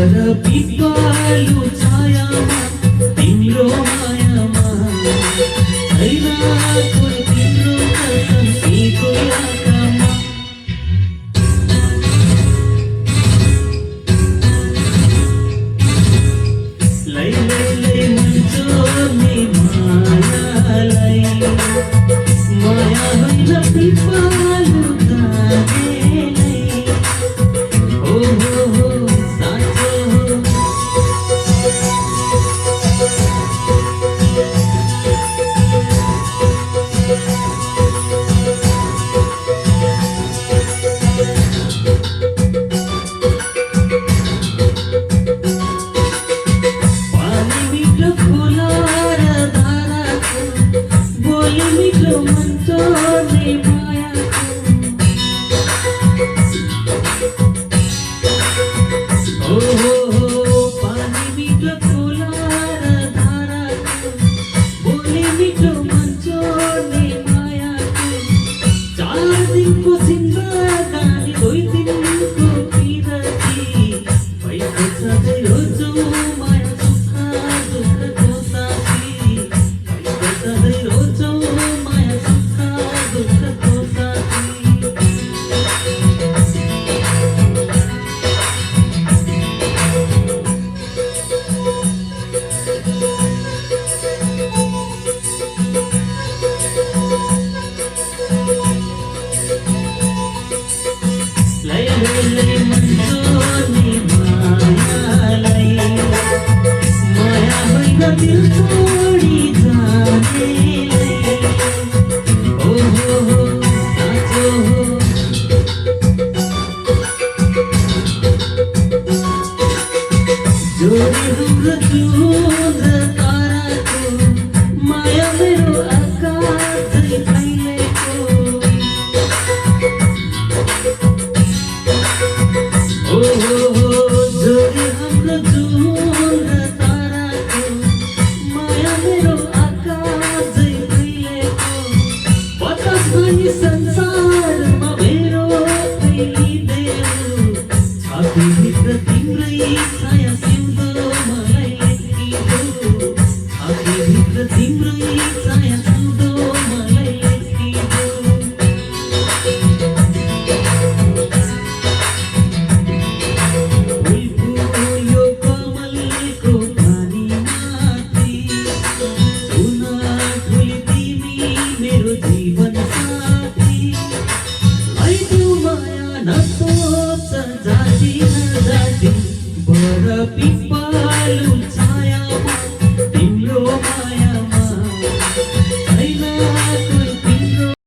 पिपालु छायामा तिम्रो मायामा छैन कुनै तिम्रो कसम सीको आँखामा लै लै लै मन चोर्ने मायालाई माया होइन पिपालु कानेलाई हो साँचो हो पानी मिठो खोला र धाराको बोली मिठो मन चोर्ने मायाको पानी मिठो खोला र धाराको बोली मिठो मन चोर्ने मायाको 4 दिनको जिन्दगानी 2 दिनको पिरती पैसा सधैँ रोजो माया सुख दुःखको साथी पैसा सधैँ रोजो माया सुख दुःखको साथी लै लै लै मन चोर्ने मायालाई माया होइन दिल तोडी जानेलाई हो साँचो हो जोडी हाम्रो जुन र ताराको माया मेरो आकाश झैँ फैलेको जोडी हाम्रो जुन र ताराको माया मेरो आकाश झैँ फैलेको बतास भनी संसारमा मेरो फैलिदेऊ छातीभित्र तिम्रै